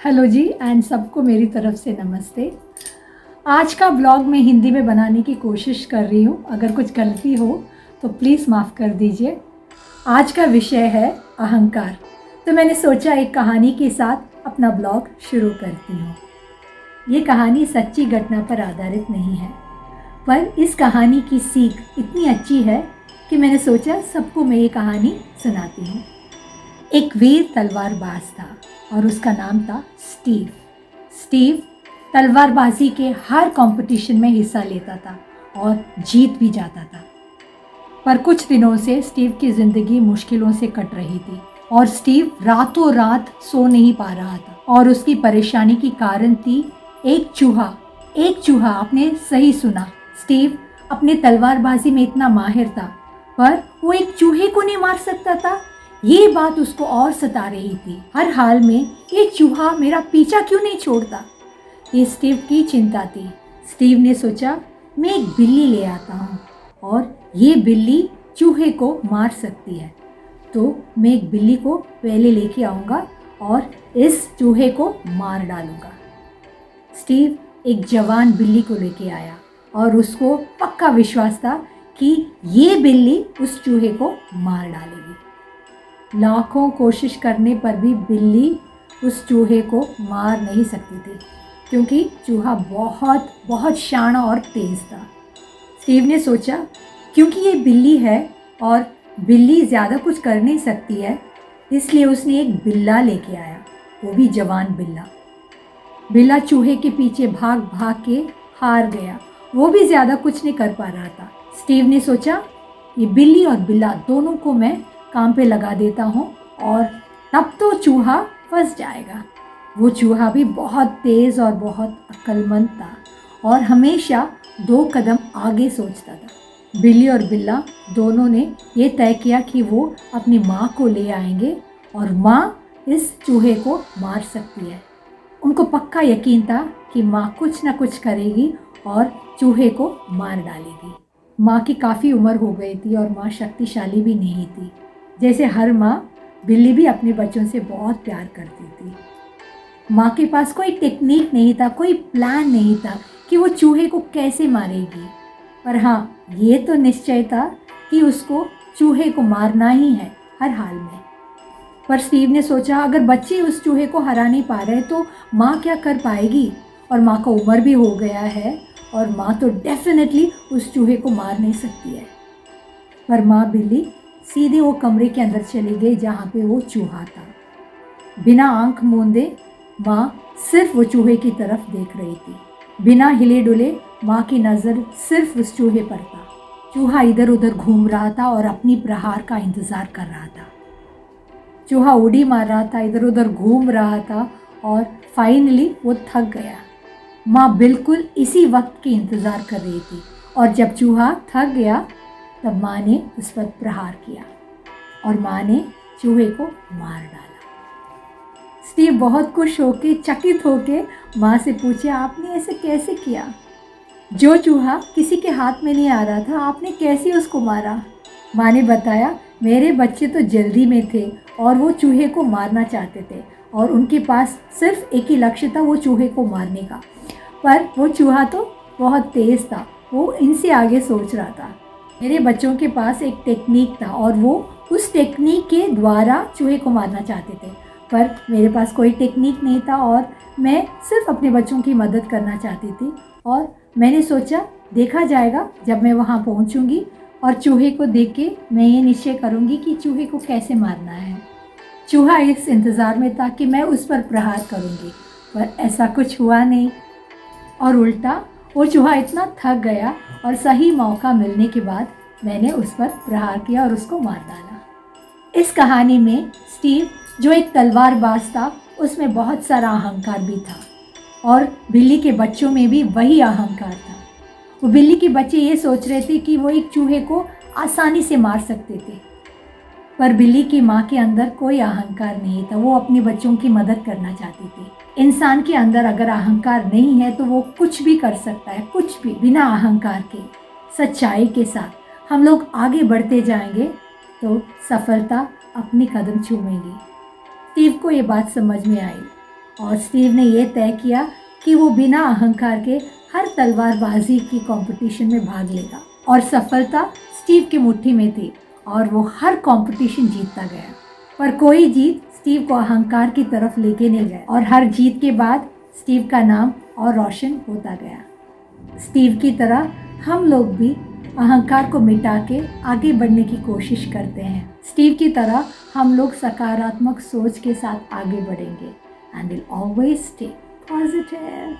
Hello ji and सबको मेरी तरफ से नमस्ते। आज का ब्लॉग मैं हिंदी में बनाने की कोशिश कर रही हूँ। अगर कुछ गलती हो तो प्लीज़ माफ़ कर दीजिए। आज का विषय है अहंकार। तो मैंने सोचा एक कहानी के साथ अपना ब्लॉग शुरू करती हूँ। ये कहानी सच्ची घटना पर आधारित नहीं है, पर इस कहानी की सीख इतनी अच्छी है कि मैंने सोचा सबको मैं ये कहानी सुनाती हूँ। एक वीर तलवारबाज था और उसका नाम था स्टीव। स्टीव तलवारबाजी के हर कंपटीशन में हिस्सा लेता था और जीत भी जाता था। पर कुछ दिनों से स्टीव की ज़िंदगी मुश्किलों से कट रही थी और स्टीव रातों रात सो नहीं पा रहा था। और उसकी परेशानी की कारण थी एक चूहा। एक चूहा, आपने सही सुना। स्टीव अपने तलवारबाजी में इतना माहिर था, पर वो एक चूहे को नहीं मार सकता था। ये बात उसको और सता रही थी। हर हाल में ये चूहा मेरा पीछा क्यों नहीं छोड़ता, ये स्टीव की चिंता थी। स्टीव ने सोचा मैं एक बिल्ली ले आता हूँ और ये बिल्ली चूहे को मार सकती है। तो मैं एक बिल्ली को पहले लेके आऊँगा और इस चूहे को मार डालूँगा। स्टीव एक जवान बिल्ली को लेके आया और उसको पक्का विश्वास था कि ये बिल्ली उस चूहे को मार डालेगी। लाखों कोशिश करने पर भी बिल्ली उस चूहे को मार नहीं सकती थी, क्योंकि चूहा बहुत बहुत शाना और तेज़ था। स्टीव ने सोचा क्योंकि ये बिल्ली है और बिल्ली ज़्यादा कुछ कर नहीं सकती है, इसलिए उसने एक बिल्ला लेके आया, वो भी जवान बिल्ला। बिल्ला चूहे के पीछे भाग भाग के हार गया, वो भी ज़्यादा कुछ नहीं कर पा रहा था। स्टीव ने सोचा ये बिल्ली और बिल्ला दोनों को मैं काम पे लगा देता हूँ और तब तो चूहा फंस जाएगा। वो चूहा भी बहुत तेज़ और बहुत अक्लमंद था और हमेशा 2 कदम आगे सोचता था। बिल्ली और बिल्ला दोनों ने ये तय किया कि वो अपनी माँ को ले आएंगे और माँ इस चूहे को मार सकती है। उनको पक्का यकीन था कि माँ कुछ ना कुछ करेगी और चूहे को मार डालेगी। माँ की काफ़ी उम्र हो गई थी और माँ शक्तिशाली भी नहीं थी। जैसे हर माँ, बिल्ली भी अपने बच्चों से बहुत प्यार करती थी। माँ के पास कोई टेक्निक नहीं था, कोई प्लान नहीं था कि वो चूहे को कैसे मारेगी। पर हाँ, ये तो निश्चय था कि उसको चूहे को मारना ही है हर हाल में। पर स्टीव ने सोचा अगर बच्चे उस चूहे को हरा नहीं पा रहे तो माँ क्या कर पाएगी, और माँ का उम्र भी हो गया है और माँ तो डेफिनेटली उस चूहे को मार नहीं सकती है। पर माँ बिल्ली सीधे वो कमरे के अंदर चली गई जहाँ पे वो चूहा था। बिना आंख मूंदे माँ सिर्फ वो चूहे की तरफ देख रही थी। बिना हिले डुले माँ की नज़र सिर्फ उस चूहे पर था। चूहा इधर उधर घूम रहा था और अपनी प्रहार का इंतज़ार कर रहा था। चूहा उड़ी मार रहा था, इधर उधर घूम रहा था और फाइनली वो थक गया। माँ बिल्कुल इसी वक्त की इंतज़ार कर रही थी और जब चूहा थक गया तब माँ ने उस पर प्रहार किया और माँ ने चूहे को मार डाला। स्टीव बहुत खुश होके, चकित होके माँ से पूछे आपने ऐसे कैसे किया? जो चूहा किसी के हाथ में नहीं आ रहा था, आपने कैसे उसको मारा? माँ ने बताया मेरे बच्चे तो जल्दी में थे और वो चूहे को मारना चाहते थे और उनके पास सिर्फ एक ही लक्ष्य था, वो चूहे को मारने का। पर वो चूहा तो बहुत तेज़ था, वो इनसे आगे सोच रहा था। मेरे बच्चों के पास एक टेक्निक था और वो उस टेक्निक के द्वारा चूहे को मारना चाहते थे, पर मेरे पास कोई टेक्निक नहीं था और मैं सिर्फ अपने बच्चों की मदद करना चाहती थी। और मैंने सोचा देखा जाएगा, जब मैं वहाँ पहुँचूँगी और चूहे को देख के मैं ये निश्चय करूँगी कि चूहे को कैसे मारना है। चूहा इस इंतज़ार में था कि मैं उस पर प्रहार करूँगी, पर ऐसा कुछ हुआ नहीं और उल्टा वो चूहा इतना थक गया और सही मौका मिलने के बाद मैंने उस पर प्रहार किया और उसको मार डाला। इस कहानी में स्टीव जो एक तलवारबाज था, उसमें बहुत सारा अहंकार भी था और बिल्ली के बच्चों में भी वही अहंकार था। वो बिल्ली के बच्चे ये सोच रहे थे कि वो एक चूहे को आसानी से मार सकते थे, पर बिल्ली की माँ के अंदर कोई अहंकार नहीं था, वो अपने बच्चों की मदद करना चाहती थी। इंसान के अंदर अगर अहंकार नहीं है तो वो कुछ भी कर सकता है, कुछ भी। बिना अहंकार के, सच्चाई के साथ हम लोग आगे बढ़ते जाएंगे तो सफलता अपनी कदम चूमेगी। स्टीव को ये बात समझ में आई और स्टीव ने ये तय किया कि वो बिना अहंकार के हर तलवारबाजी की कंपटीशन में भाग लेगा। और सफलता स्टीव की मुट्ठी में थी और वो हर कंपटीशन जीतता गया। पर कोई जीत स्टीव को अहंकार की तरफ लेके नहीं गया और हर जीत के बाद स्टीव का नाम और रोशन होता गया। स्टीव की तरह हम लोग भी अहंकार को मिटा के आगे बढ़ने की कोशिश करते हैं। स्टीव की तरह हम लोग सकारात्मक सोच के साथ आगे बढ़ेंगे and will always stay positive.